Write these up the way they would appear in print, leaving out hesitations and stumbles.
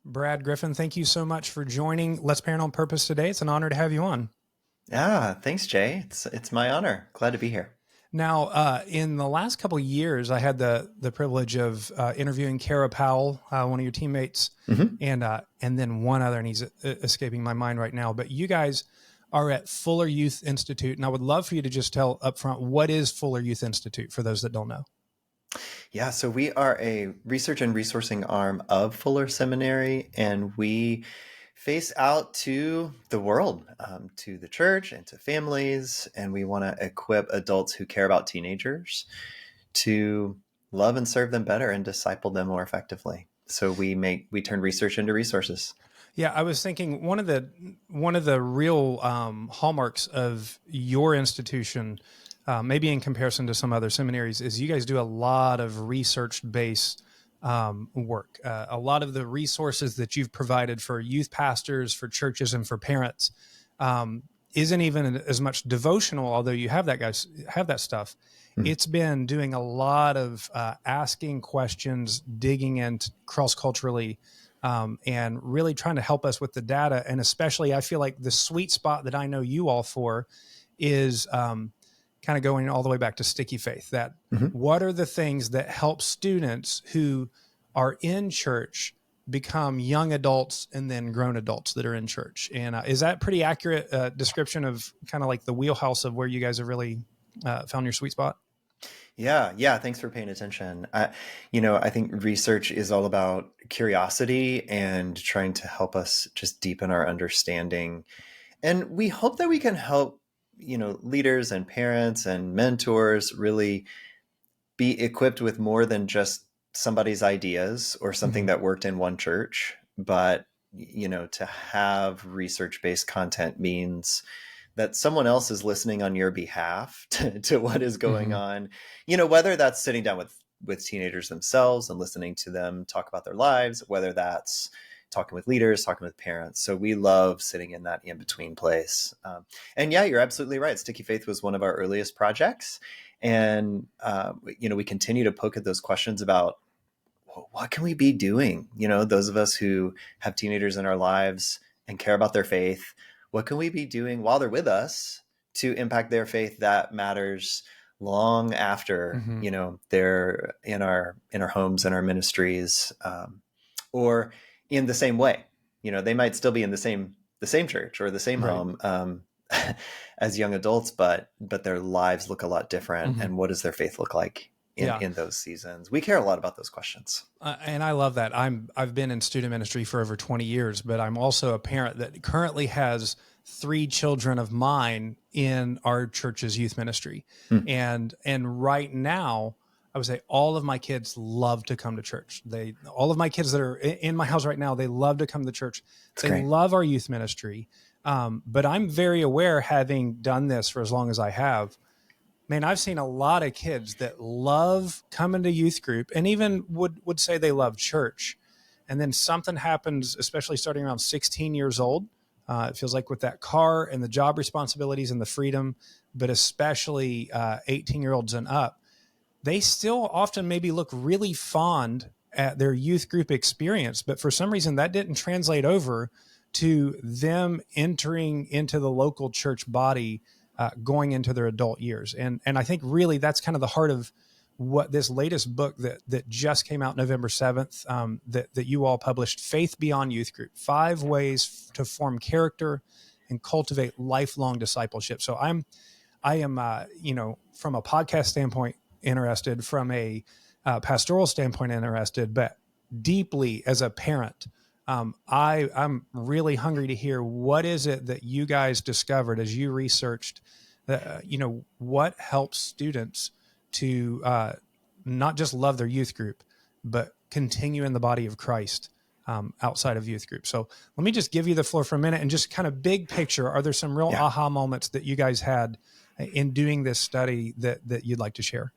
Brad Griffin, thank you so much for joining Let's Parent on Purpose today. It's an honor to have you on. Thanks, Jay. It's my honor. Glad to be here. Now, in the last couple of years, I had the privilege of interviewing Kara Powell, one of your teammates, hmm and then one other, and he's escaping my mind right now. But you guys are at Fuller Youth Institute, and I would love for you to just tell up front, what is Fuller Youth Institute for those that don't know? Yeah, so we are a research and resourcing arm of Fuller Seminary, and we face out to the world, to the church and to families, and we want to equip adults who care about teenagers to love and serve them better and disciple them more effectively. So we turn research into resources. Yeah, I was thinking one of the real hallmarks of your institution, maybe in comparison to some other seminaries, is you guys do a lot of research-based work. A lot of the resources that you've provided for youth pastors, for churches, and for parents isn't even as much devotional, although you have that stuff. Mhm. It's been doing a lot of asking questions, digging in cross-culturally, and really trying to help us with the data. And especially, I feel like the sweet spot that I know you all for is kind of going all the way back to sticky faith. That Mhm. what are the things that help students who are in church become young adults and then grown adults that are in church? And is that pretty accurate description of kind of like the wheelhouse of where you guys have really found your sweet spot? Yeah. Thanks for paying attention. I think research is all about curiosity and trying to help us just deepen our understanding. And we hope that we can help, leaders and parents and mentors really be equipped with more than just somebody's ideas or something Mm-hmm. that worked in one church, but to have research-based content means that someone else is listening on your behalf to what is going Mm-hmm. on, whether that's sitting down with teenagers themselves and listening to them talk about their lives, whether that's talking with leaders, talking with parents. So we love sitting in that in-between place. And yeah, you're absolutely right. Sticky Faith was one of our earliest projects. And, we continue to poke at those questions about, well, what can we be doing? Those of us who have teenagers in our lives and care about their faith, what can we be doing while they're with us to impact their faith that matters long after, Mm-hmm. they're in our homes and our ministries, or in the same way. They might still be in the same church or the same Right. home, as young adults, but their lives look a lot different. Mm-hmm. And what does their faith look like in Yeah. in those seasons? We care a lot about those questions. And I love that. I've been in student ministry for over 20 years, but I'm also a parent that currently has 3 children of mine in our church's youth ministry. Hmm. And right now, I would say all of my kids love to come to church. All of my kids that are in my house right now, they love to come to church. It's They great. love our youth ministry. But I'm very aware, having done this for as long as I have, man, I've seen a lot of kids that love coming to youth group and even would say they love church. And then something happens, especially starting around 16 years old. It feels like with that car and the job responsibilities and the freedom, but especially 18-year-olds and up, they still often maybe look really fond at their youth group experience. But for some reason, that didn't translate over to them entering into the local church body, going into their adult years. And I think really that's kind of the heart of what this latest book that just came out November 7th, that you all published, Faith Beyond Youth Group, 5 ways to form character and cultivate lifelong discipleship. So I am, from a podcast standpoint interested, from a pastoral standpoint interested, but deeply as a parent, I'm really hungry to hear what is it that you guys discovered as you researched, what helps students to not just love their youth group, but continue in the body of Christ outside of youth group. So let me just give you the floor for a minute and just kind of big picture. Are there some real Yeah. aha moments that you guys had in doing this study that you'd like to share?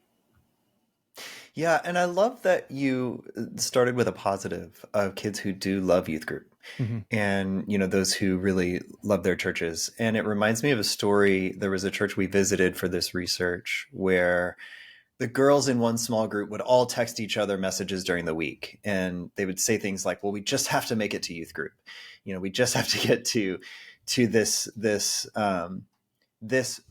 Yeah, and I love that you started with a positive of kids who do love youth group Mm-hmm. and, those who really love their churches. And it reminds me of a story. There was a church we visited for this research where the girls in one small group would all text each other messages during the week, and they would say things like, well, we just have to make it to youth group. We just have to get to this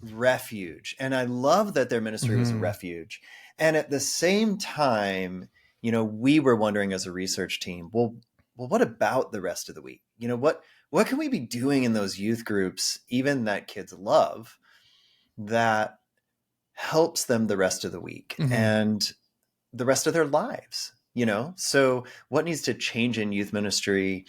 refuge. And I love that their ministry was a refuge. And at the same time, we were wondering as a research team, well, what about the rest of the week? What can we be doing in those youth groups, even that kids love, that helps them the rest of the week and the rest of their lives? So what needs to change in youth ministry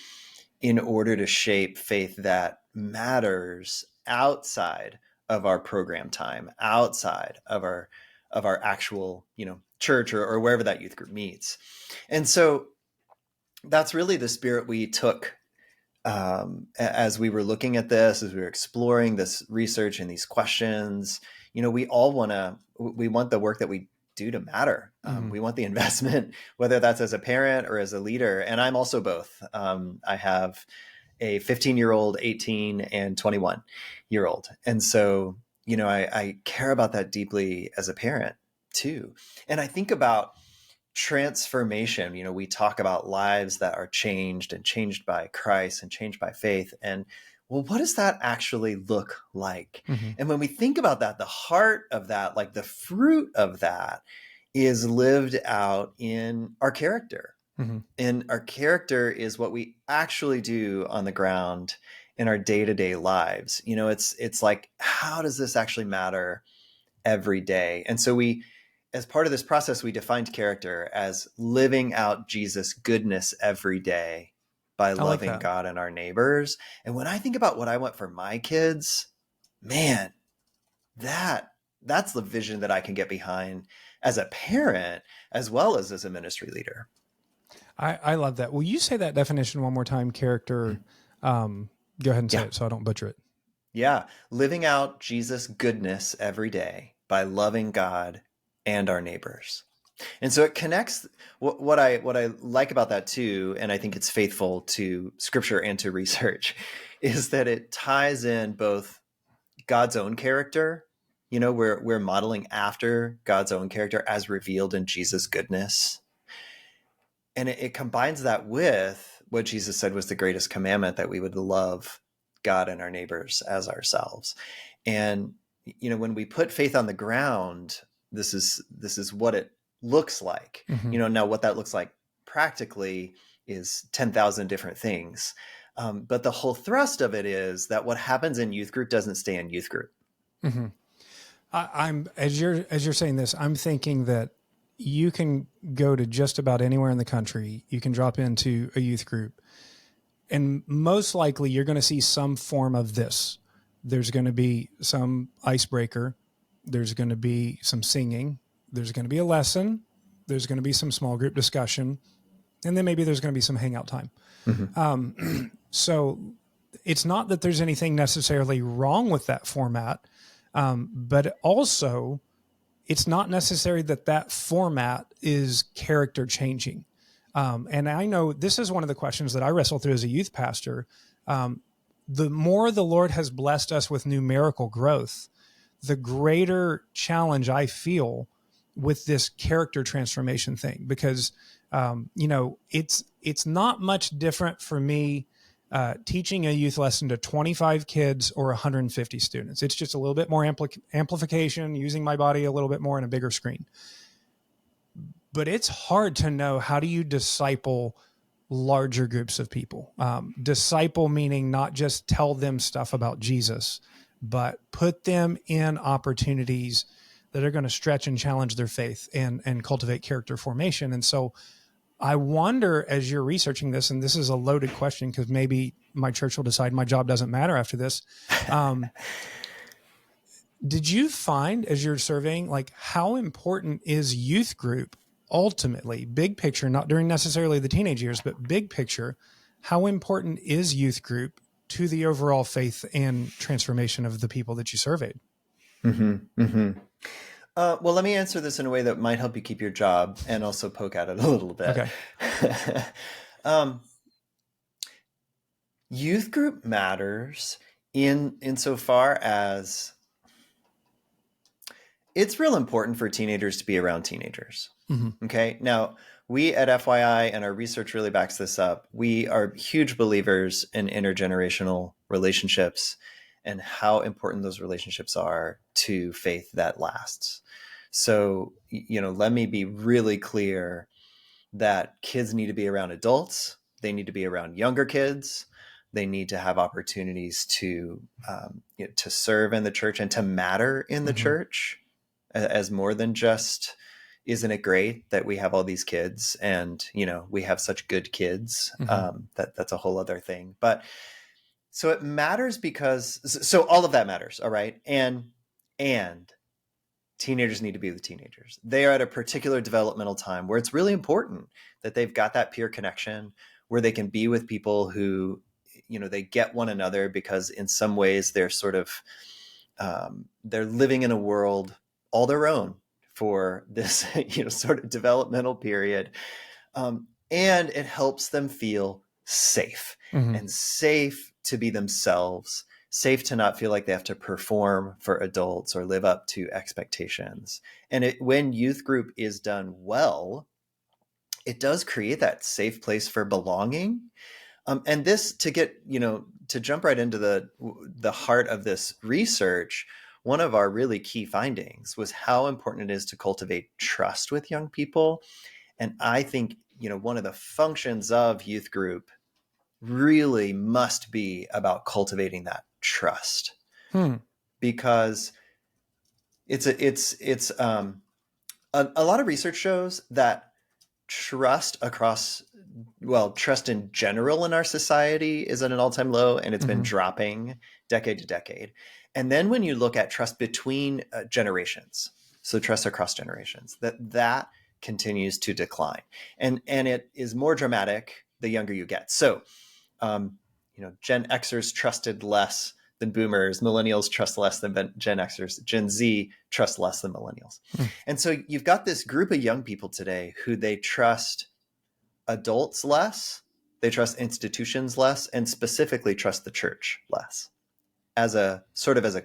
in order to shape faith that matters outside of our program time, outside of our actual, church or wherever that youth group meets? And so that's really the spirit we took as we were looking at this, as we were exploring this research and these questions. We want the work that we do to matter. We want the investment, whether that's as a parent or as a leader. And I'm also both. I have a 15-year-old, 18, and 21-year-old. And so, I care about that deeply as a parent too. And I think about transformation. We talk about lives that are changed and changed by Christ and changed by faith. And well, what does that actually look like? And when we think about that, the heart of that, like the fruit of that, is lived out in our character. And our character is what we actually do on the ground in our day-to-day lives. It's like, how does this actually matter every day? And so as part of this process, we defined character as living out Jesus' goodness every day by loving God and our neighbors. And when I think about what I want for my kids, man, that's the vision that I can get behind as a parent, as well as a ministry leader. I love that. Will you say that definition one more time? Character. Go ahead and say it so I don't butcher it. Yeah. Living out Jesus' goodness every day by loving God and our neighbors. And so it connects. What I like about that too, and I think it's faithful to scripture and to research, is that it ties in both God's own character. We're modeling after God's own character as revealed in Jesus' goodness. And it combines that with what Jesus said was the greatest commandment, that we would love God and our neighbors as ourselves. And, when we put faith on the ground, this is what it looks like. Now what that looks like practically is 10,000 different things. But the whole thrust of it is that what happens in youth group doesn't stay in youth group. I'm as you're saying this, I'm thinking that you can go to just about anywhere in the country. You can drop into a youth group, and most likely you're going to see some form of this. There's going to be some icebreaker. There's going to be some singing. There's going to be a lesson. There's going to be some small group discussion. And then maybe there's going to be some hangout time. So it's not that there's anything necessarily wrong with that format, but also it's not necessary that format is character changing. And I know this is one of the questions that I wrestle through as a youth pastor. The more the Lord has blessed us with numerical growth, the greater challenge I feel with this character transformation thing, because, it's not much different for me teaching a youth lesson to 25 kids or 150 students. It's just a little bit more amplification, using my body a little bit more in a bigger screen. But it's hard to know, how do you disciple larger groups of people? Disciple meaning not just tell them stuff about Jesus, but put them in opportunities that are going to stretch and challenge their faith and cultivate character formation. And so I wonder, as you're researching this, and this is a loaded question because maybe my church will decide my job doesn't matter after this. Did you find, as you're surveying, like, how important is youth group ultimately, big picture, not during necessarily the teenage years, but big picture, how important is youth group to the overall faith and transformation of the people that you surveyed? Well, let me answer this in a way that might help you keep your job and also poke at it a little bit. Okay. Youth group matters insofar as it's real important for teenagers to be around teenagers. Mm-hmm. Okay. Now, we at FYI, and our research really backs this up, we are huge believers in intergenerational relationships and how important those relationships are to faith that lasts. So, let me be really clear that kids need to be around adults. They need to be around younger kids. They need to have opportunities to serve in the church and to matter in the church as more than just, isn't it great that we have all these kids and, we have such good kids? That's a whole other thing. But so it matters so all of that matters. All right. And teenagers need to be with teenagers. They are at a particular developmental time where it's really important that they've got that peer connection where they can be with people who, they get one another, because in some ways they're sort of, they're living in a world all their own for this, sort of developmental period. And it helps them feel safe and safe to be themselves, safe to not feel like they have to perform for adults or live up to expectations. And when youth group is done well, it does create that safe place for belonging. And this, to get, to jump right into the heart of this research, one of our really key findings was how important it is to cultivate trust with young people. And I think, one of the functions of youth group really must be about cultivating that trust, because it's a lot of research shows that trust in general in our society is at an all-time low, and it's been dropping decade to decade. And then when you look at trust between generations, so trust across generations, that continues to decline, and it is more dramatic the younger you get. So, Gen Xers trusted less than boomers, millennials trust less than Gen Xers, Gen Z trust less than millennials. And so you've got this group of young people today who they trust adults less, they trust institutions less, and specifically trust the church less as a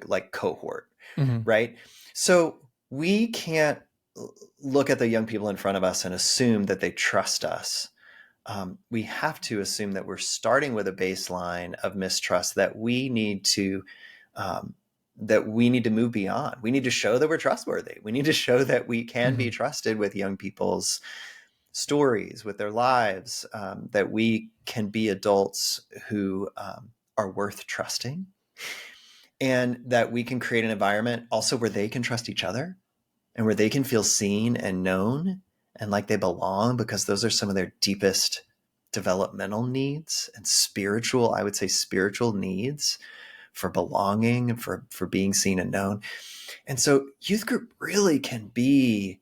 like cohort, right? So we can't look at the young people in front of us and assume that they trust us. We have to assume that we're starting with a baseline of mistrust that we need to move beyond. We need to show that we're trustworthy. We need to show that we can be trusted with young people's stories, with their lives, that we can be adults who are worth trusting, and that we can create an environment also where they can trust each other and where they can feel seen and known and like they belong, because those are some of their deepest developmental needs and spiritual needs for belonging and for being seen and known. And so youth group really can be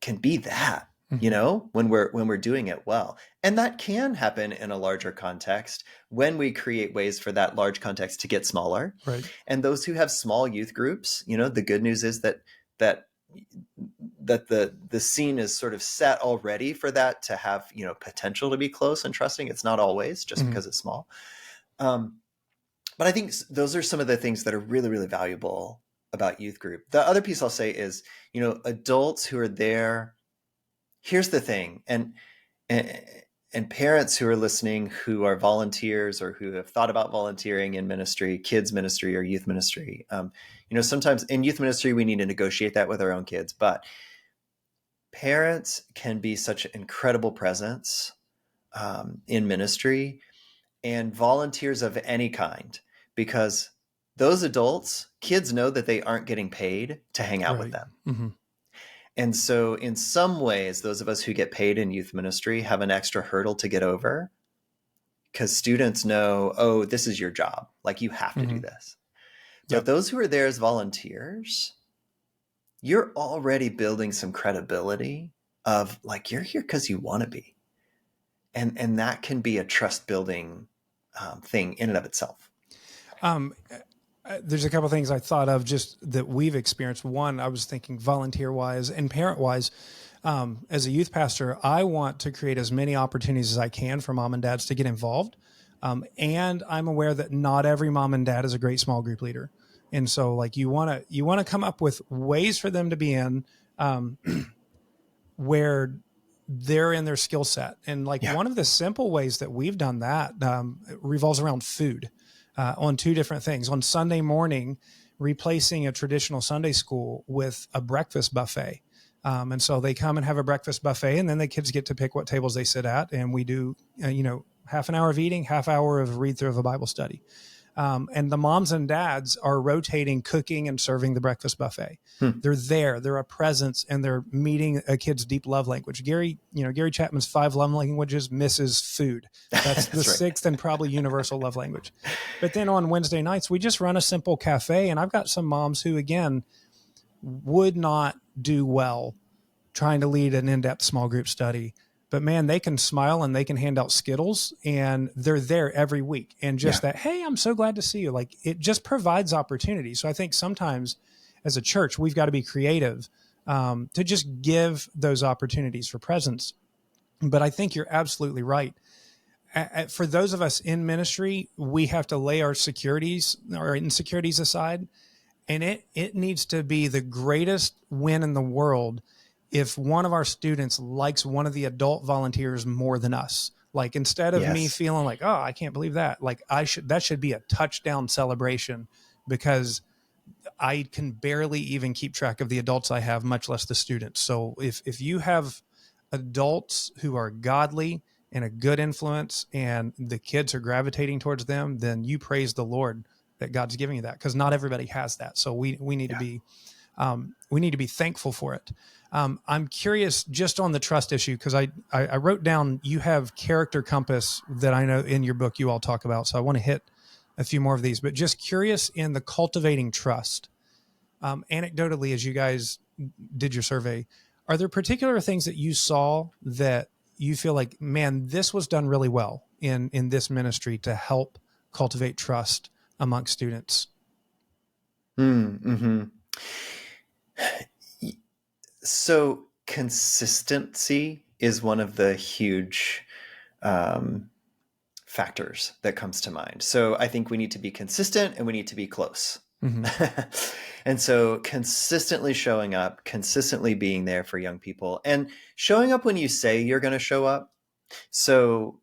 that, when we're doing it well. And that can happen in a larger context when we create ways for that large context to get smaller. Right. And those who have small youth groups, the good news is that the scene is sort of set already for that to have, potential to be close and trusting. It's not always just because it's small. But I think those are some of the things that are really, really valuable about youth group. The other piece I'll say is, adults who are there. Here's the thing. And parents who are listening, who are volunteers or who have thought about volunteering in ministry, kids ministry or youth ministry. Sometimes in youth ministry, we need to negotiate that with our own kids, but parents can be such an incredible presence in ministry, and volunteers of any kind, because those adults, kids know that they aren't getting paid to hang out with them. And so in some ways, those of us who get paid in youth ministry have an extra hurdle to get over, because students know, oh, this is your job. Like, you have to do this. But those who are there as volunteers, you're already building some credibility of like, you're here because you want to be. And that can be a trust building thing in and of itself. There's a couple of things I thought of just that we've experienced. One, I was thinking volunteer wise and parent wise. As a youth pastor, I want to create as many opportunities as I can for mom and dads to get involved. And I'm aware that not every mom and dad is a great small group leader. And so like you want to come up with ways for them to be in, um, where they're in their skill set. And like Yeah. one of the simple ways that we've done that revolves around food, on two different things. On Sunday morning, replacing a traditional Sunday school with a breakfast buffet. And so they come and have a breakfast buffet, and then the kids get to pick what tables they sit at. And we do, half an hour of eating, half hour of read through of a Bible study. And the moms and dads are rotating cooking and serving the breakfast buffet. Hmm. They're there, they're a presence, and they're meeting a kid's deep love language. Gary Chapman's 5 love languages misses food. That's the That's right. 6th and probably universal love language. But then on Wednesday nights, we just run a simple cafe. And I've got some moms who, again, would not do well trying to lead an in-depth small group study. But man, they can smile and they can hand out Skittles, and they're there every week. And just that, hey, I'm so glad to see you. Like, it just provides opportunity. So I think sometimes as a church, we've got to be creative, to just give those opportunities for presence. But I think you're absolutely right. For those of us in ministry, we have to lay our insecurities aside. And it needs to be the greatest win in the world if one of our students likes one of the adult volunteers more than us. Like, instead of me feeling like, oh, I can't believe that, like that should be a touchdown celebration, because I can barely even keep track of the adults I have, much less the students. So if you have adults who are godly and a good influence, and the kids are gravitating towards them, then you praise the Lord that God's giving you that, because not everybody has that. So we need to be thankful for it. I'm curious just on the trust issue, because I wrote down, you have character compass that I know in your book you all talk about. So I want to hit a few more of these, but just curious in the Cultivating Trust. Anecdotally, as you guys did your survey, are there particular things that you saw that you feel like, man, this was done really well in this ministry to help cultivate trust amongst students? Mm-hmm. So consistency is one of the huge factors that comes to mind. So I think we need to be consistent and we need to be close. Mm-hmm. And so consistently showing up, consistently being there for young people, and showing up when you say you're going to show up. So,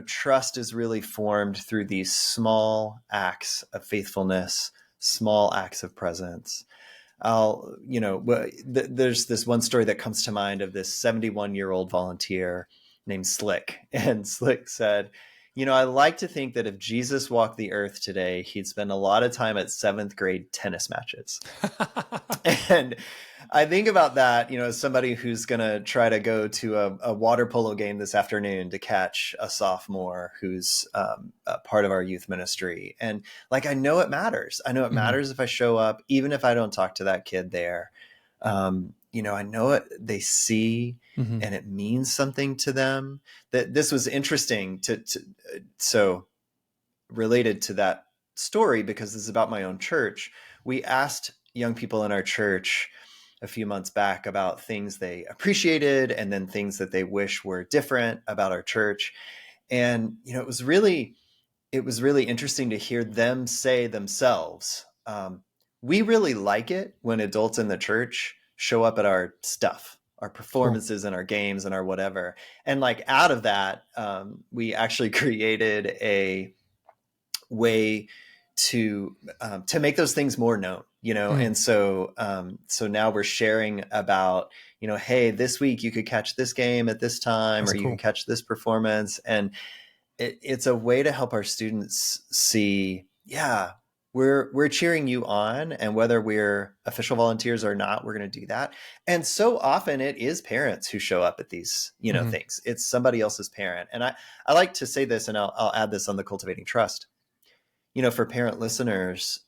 trust is really formed through these small acts of faithfulness, small acts of presence. There's this one story that comes to mind of this 71-year-old volunteer named Slick. And Slick said, I like to think that if Jesus walked the earth today, he'd spend a lot of time at 7th grade tennis matches. And I think about that, as somebody who's going to try to go to a water polo game this afternoon to catch a sophomore who's a part of our youth ministry. And like, I know it matters. I know it matters if I show up, even if I don't talk to that kid there. I know it, they see, and it means something to them. That this was interesting so related to that story, because this is about my own church. We asked young people in our church a few months back about things they appreciated and then things that they wish were different about our church. And, it was really interesting to hear them say themselves, we really like it when adults in the church show up at our stuff, our performances and our games and our whatever. And like, out of that, we actually created a way to make those things more known, and so now we're sharing about, hey, this week you could catch this game at this time. That's or you can catch this performance. And it's a way to help our students see, we're cheering you on, and whether we're official volunteers or not, we're going to do that. And so often it is parents who show up at these, things. It's somebody else's parent. And I like to say this, and I'll add this on the Cultivating Trust. For parent listeners,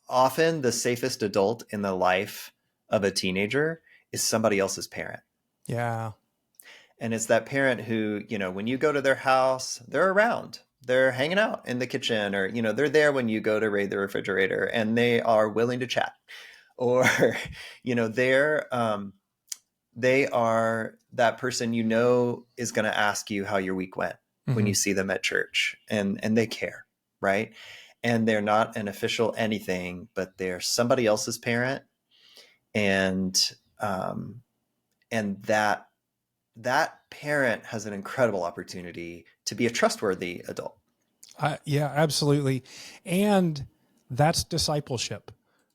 often the safest adult in the life of a teenager is somebody else's parent. Yeah. And it's that parent who, when you go to their house, they're around, they're hanging out in the kitchen, or, they're there when you go to raid the refrigerator, and they are willing to chat, or, they are that person, is going to ask you how your week went when you see them at church, and they care. Right. and they're not an official anything, but they're somebody else's parent. And, and that parent has an incredible opportunity to be a trustworthy adult. Yeah, absolutely. And that's discipleship.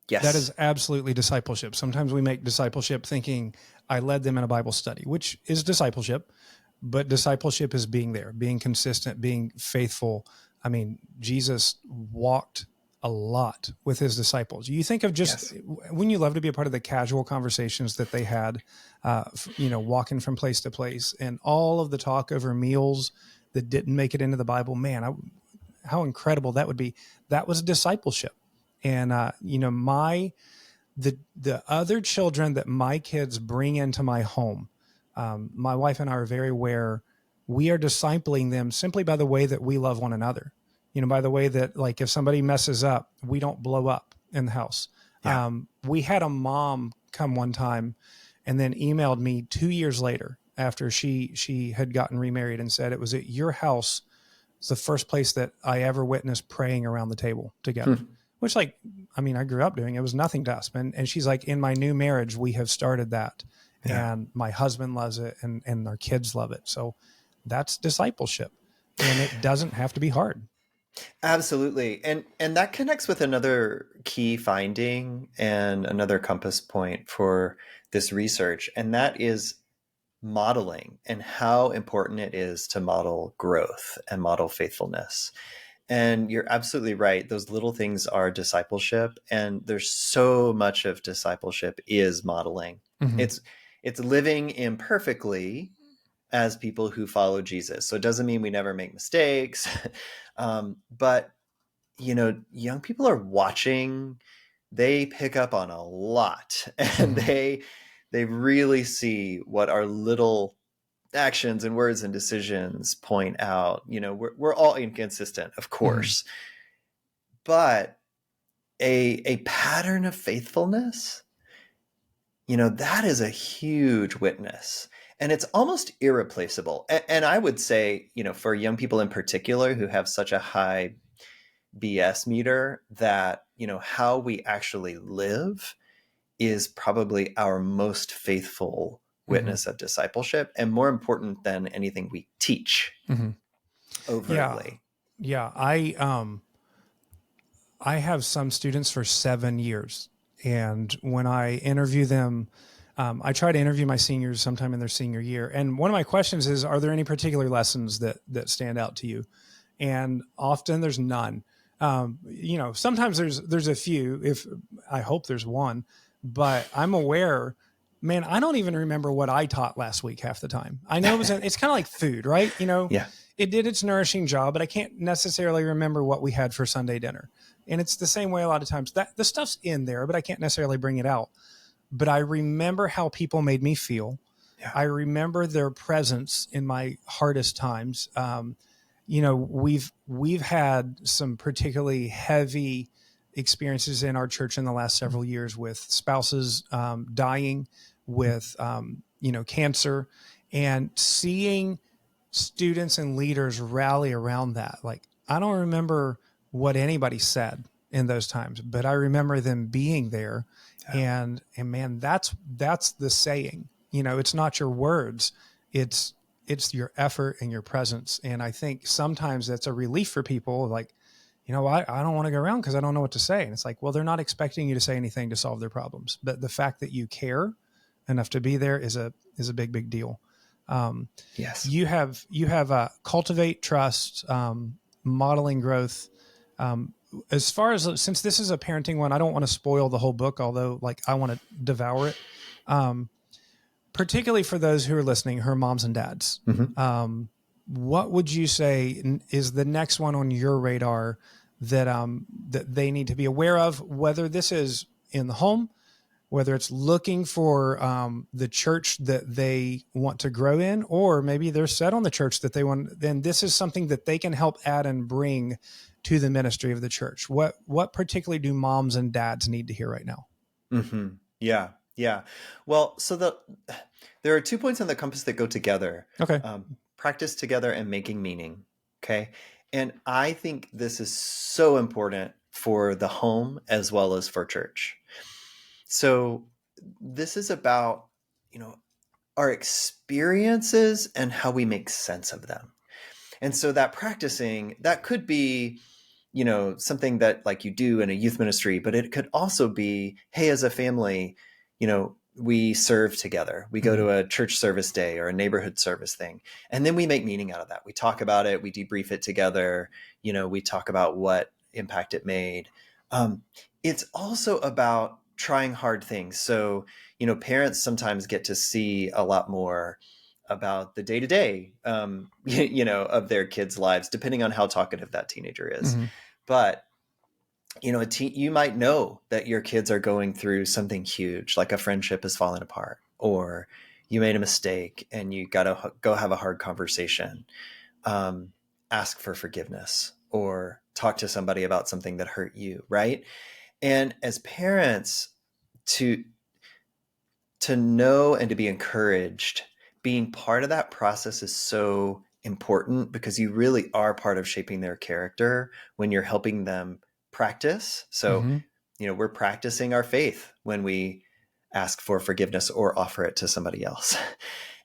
That is Yes. absolutely discipleship. Sometimes we make discipleship thinking I led them in a Bible study, which is discipleship, but discipleship is being there, being consistent, being faithful. I mean, Jesus walked a lot with his disciples. You think of just Yes. when you love to be a part of the casual conversations that they had, walking from place to place, and all of the talk over meals that didn't make it into the Bible. Man, how incredible that would be. That was discipleship. And, the other children that my kids bring into my home, my wife and I are very aware we are discipling them simply by the way that we love one another. By the way that, like, if somebody messes up, we don't blow up in the house. Yeah. We had a mom come one time and then emailed me 2 years later after she had gotten remarried and said, it was at your house. It's the first place that I ever witnessed praying around the table together, which, like, I mean, I grew up doing it. It was nothing to us. And she's like, in my new marriage, we have started that. Yeah. And my husband loves it and our kids love it. So that's discipleship, and it doesn't have to be hard. Absolutely. And that connects with another key finding and another compass point for this research, and that is modeling and how important it is to model growth and model faithfulness. And you're absolutely right. Those little things are discipleship, and there's so much of discipleship is modeling. Mm-hmm. It's living imperfectly as people who follow Jesus. So it doesn't mean we never make mistakes, but young people are watching. They pick up on a lot, and they really see what our little actions and words and decisions point out. We're all inconsistent, of course, but a pattern of faithfulness, that is a huge witness, and it's almost irreplaceable. And I would say, for young people in particular who have such a high BS meter, that, how we actually live is probably our most faithful witness of discipleship, and more important than anything we teach overtly. Yeah. I have some students for 7 years, and when I interview them, I try to interview my seniors sometime in their senior year. And one of my questions is, are there any particular lessons that stand out to you? And often there's none. Sometimes there's a few, I hope there's one, but I'm aware, man, I don't even remember what I taught last week half the time. I know it's kind of like food, right? Yeah. It did its nourishing job, but I can't necessarily remember what we had for Sunday dinner. And it's the same way a lot of times that the stuff's in there, but I can't necessarily bring it out. But I remember how people made me feel. Yeah. I remember their presence in my hardest times. We've had some particularly heavy experiences in our church in the last several years, with spouses dying, with cancer, and seeing students and leaders rally around that. Like, I don't remember what anybody said in those times, but I remember them being there. Yeah. And man, that's the saying. It's not your words, it's your effort and your presence. And I think sometimes that's a relief for people. Like, I don't want to go around because I don't know what to say. And it's like, well, they're not expecting you to say anything to solve their problems, but the fact that you care enough to be there is a big, big deal. Yes. You have Cultivate Trust, modeling growth. As far as, since this is a parenting one, I don't want to spoil the whole book, although, like, I want to devour it. Particularly for those who are listening, her moms and dads. What would you say is the next one on your radar that they need to be aware of, whether this is in the home, whether it's looking for the church that they want to grow in, or maybe they're set on the church that they want, then this is something that they can help add and bring to the ministry of the church. What particularly do moms and dads need to hear right now? Yeah. Yeah. Well, so there are 2 points on the compass that go together. Okay. Practice together and making meaning. Okay. And I think this is so important for the home as well as for church. So this is about, our experiences and how we make sense of them. And so that practicing, that could be, something that like you do in a youth ministry, but it could also be, hey, as a family, we serve together. We go to a church service day or a neighborhood service thing, and then we make meaning out of that. We talk about it, we debrief it together. We talk about what impact it made. It's also about trying hard things. So, parents sometimes get to see a lot more about the day-to-day, of their kids' lives, depending on how talkative that teenager is. Mm-hmm. But, you might know that your kids are going through something huge, like a friendship has fallen apart, or you made a mistake and you got to go have a hard conversation, ask for forgiveness, or talk to somebody about something that hurt you, right? And as parents, to know and to be encouraged, being part of that process is so important, because you really are part of shaping their character when you're helping them practice. So, Mm-hmm. we're practicing our faith when we ask for forgiveness or offer it to somebody else.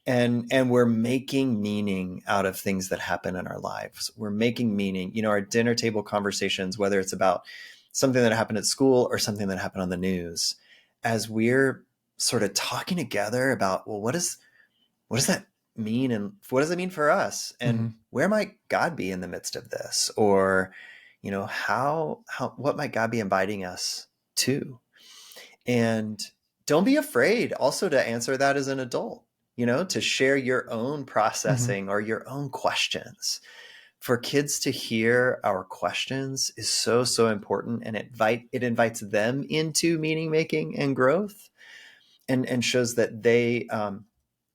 And we're making meaning out of things that happen in our lives. We're making meaning, our dinner table conversations, whether it's about something that happened at school or something that happened on the news, as we're sort of talking together about, well, what does that mean? And what does it mean for us? And where might God be in the midst of this? Or, what might God be inviting us to? And don't be afraid also to answer that as an adult, to share your own processing or your own questions. For kids to hear our questions is so, so important. And it invites them into meaning making and growth, and shows that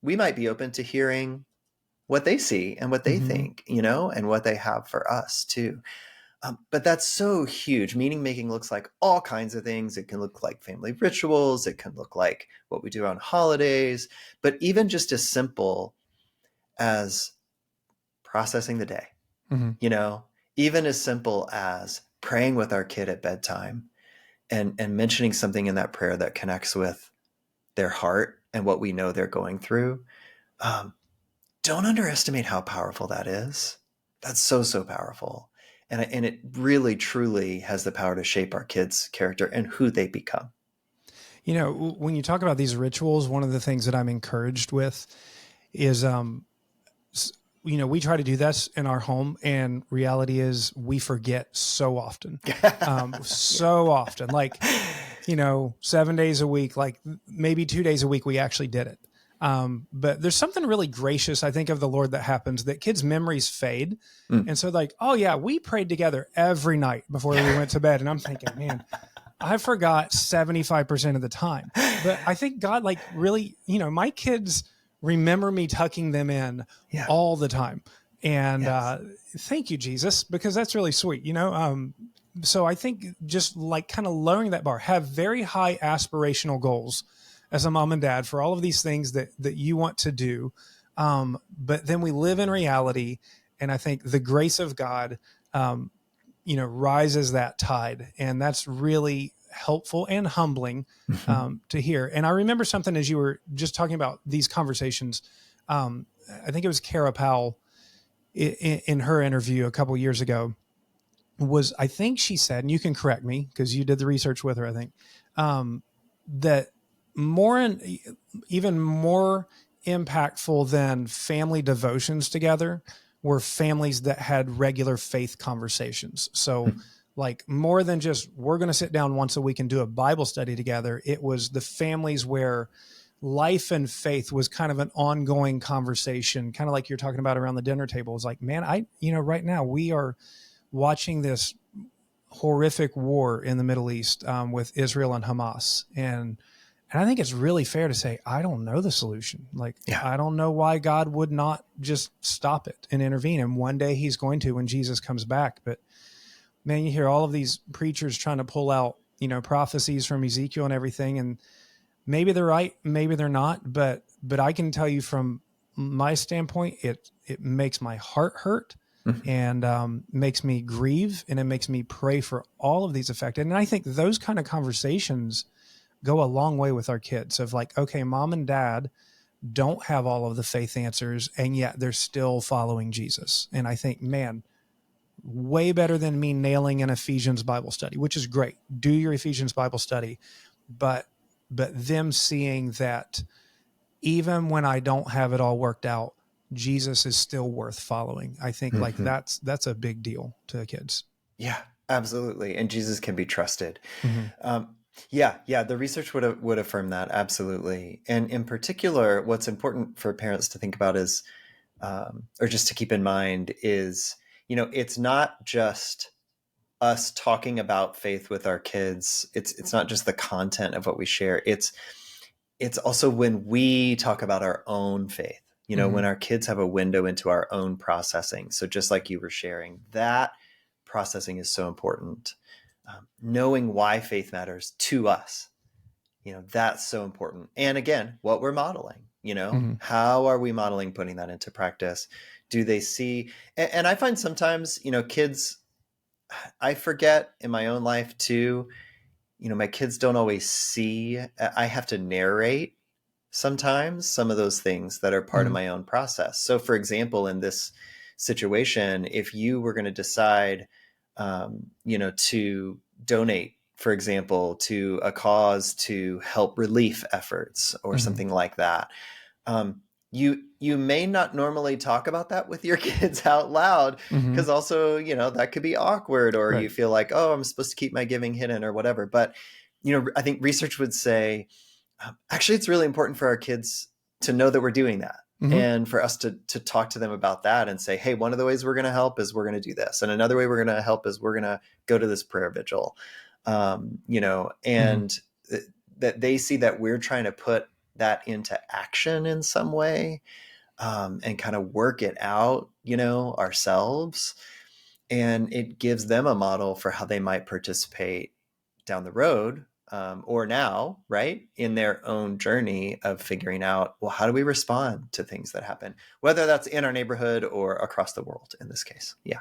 we might be open to hearing what they see and what they think, and what they have for us too. But that's so huge. Meaning making looks like all kinds of things. It can look like family rituals. It can look like what we do on holidays, but even just as simple as processing the day, even as simple as praying with our kid at bedtime and mentioning something in that prayer that connects with their heart and what we know they're going through. Don't underestimate how powerful that is. That's so, so powerful. And it really, truly has the power to shape our kids' character and who they become. When you talk about these rituals, one of the things that I'm encouraged with is, we try to do this in our home, and reality is we forget so often, so often, like, 7 days a week, like maybe 2 days a week, we actually did it. But there's something really gracious, I think, of the Lord that happens, that kids' memories fade. And so like, oh yeah, we prayed together every night before we went to bed. And I'm thinking, man, I forgot 75% of the time. But I think God, like, really, my kids remember me tucking them in all the time. And thank you, Jesus, because that's really sweet, So I think just like kind of lowering that bar, have very high aspirational goals as a mom and dad for all of these things that you want to do. But then we live in reality. And I think the grace of God, rises that tide. And that's really helpful and humbling to hear. And I remember something as you were just talking about these conversations. I think it was Kara Powell in her interview a couple years ago, I think she said, and you can correct me because you did the research with her, I think, that even more impactful than family devotions together were families that had regular faith conversations. So like more than just, we're going to sit down once a week and do a Bible study together. It was the families where life and faith was kind of an ongoing conversation, kind of like you're talking about around the dinner table. It's like, man, right now we are watching this horrific war in the Middle East with Israel and Hamas. And I think it's really fair to say, I don't know the solution. Like, I don't know why God would not just stop it and intervene. And one day he's going to, when Jesus comes back. But man, you hear all of these preachers trying to pull out, prophecies from Ezekiel and everything. And maybe they're right, maybe they're not. But I can tell you from my standpoint, it makes my heart hurt Mhm. and makes me grieve, and it makes me pray for all of these affected. And I think those kind of conversations go a long way with our kids of like, okay, mom and dad don't have all of the faith answers, and yet they're still following Jesus. And I think, man, way better than me nailing an Ephesians Bible study, which is great. Do your Ephesians Bible study, but them seeing that even when I don't have it all worked out, Jesus is still worth following. I think like Mhm. that's a big deal to the kids. Yeah, absolutely. And Jesus can be trusted. Mm-hmm. Yeah. The research would affirm that absolutely. And in particular, what's important for parents to think about is, or just to keep in mind is, it's not just us talking about faith with our kids. It's not just the content of what we share. It's also when we talk about our own faith. Mm-hmm. When our kids have a window into our own processing. So just like you were sharing, that processing is so important. Knowing why faith matters to us, that's so important. And again, what we're modeling, Mm-hmm. how are we modeling putting that into practice? Do they see? And I find sometimes, kids, I forget in my own life too, my kids don't always see. I have to narrate sometimes some of those things that are part of Mm-hmm. my own process. So for example, in this situation, if you were going to decide, to donate, for example, to a cause to help relief efforts or Mm-hmm. something like that, you may not normally talk about that with your kids out loud, Mm-hmm. because also, that could be awkward, or Right. you feel like, oh, I'm supposed to keep my giving hidden or whatever. But, I think research would say, actually, it's really important for our kids to know that we're doing that. Mm-hmm. And for us to talk to them about that and say, hey, one of the ways we're going to help is we're going to do this. And another way we're going to help is we're going to go to this prayer vigil, and Mm-hmm. that they see that we're trying to put that into action in some way, and kind of work it out, ourselves. And it gives them a model for how they might participate down the road, or now, right, in their own journey of figuring out, well, how do we respond to things that happen, whether that's in our neighborhood or across the world in this case. Yeah.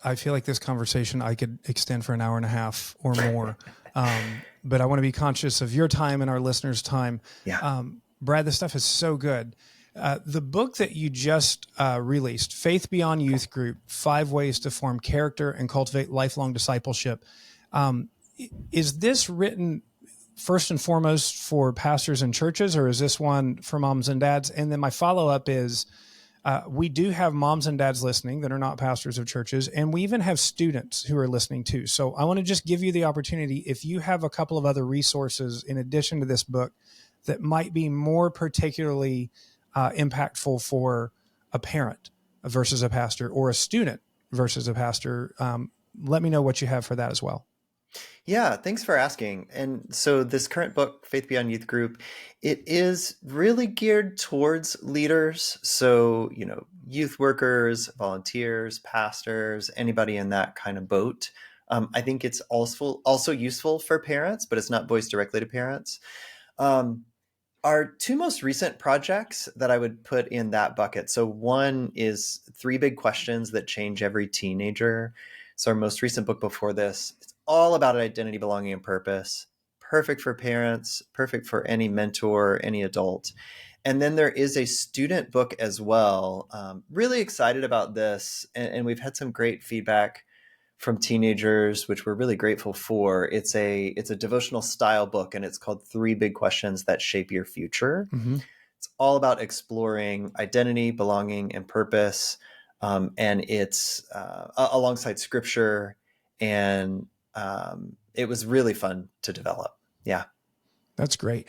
I feel like this conversation I could extend for an hour and a half or more. But I want to be conscious of your time and our listeners' time. Yeah. Brad, this stuff is so good. The book that you just released, Faith Beyond Youth Group, 5 Ways to Form Character and Cultivate Lifelong Discipleship. Is this written first and foremost for pastors and churches, or is this one for moms and dads? And then my follow-up is, we do have moms and dads listening that are not pastors of churches, and we even have students who are listening too. So I want to just give you the opportunity, if you have a couple of other resources in addition to this book that might be more particularly impactful for a parent versus a pastor, or a student versus a pastor, let me know what you have for that as well. Yeah, thanks for asking. And so this current book, Faith Beyond Youth Group, it is really geared towards leaders. So, youth workers, volunteers, pastors, anybody in that kind of boat. I think it's also useful for parents, but it's not voiced directly to parents. Our 2 most recent projects that I would put in that bucket. So one is 3 Big Questions That Change Every Teenager. So our most recent book before this, it's all about identity, belonging, and purpose. Perfect for parents, perfect for any mentor, any adult. And then there is a student book as well. Really excited about this. And we've had some great feedback from teenagers, which we're really grateful for. It's a devotional style book, and it's called 3 Big Questions That Shape Your Future. Mm-hmm. It's all about exploring identity, belonging, and purpose. And it's alongside scripture. And it was really fun to develop. Yeah. That's great.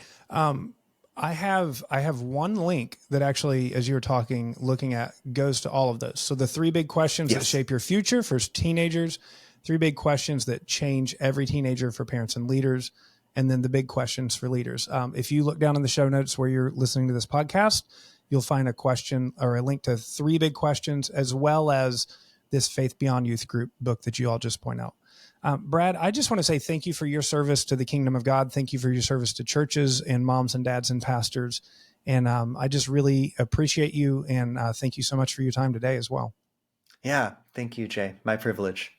I have one link that actually, as you were talking, looking at, goes to all of those. So the 3 big questions that shape your future for teenagers, 3 big questions that change every teenager for parents and leaders, and then the big questions for leaders. If you look down in the show notes where you're listening to this podcast, you'll find a question or a link to 3 big questions, as well as this Faith Beyond Youth Group book that you all just point out. Brad, I just want to say thank you for your service to the kingdom of God. Thank you for your service to churches and moms and dads and pastors. And I just really appreciate you, and thank you so much for your time today as well. Yeah. Thank you, Jay. My privilege.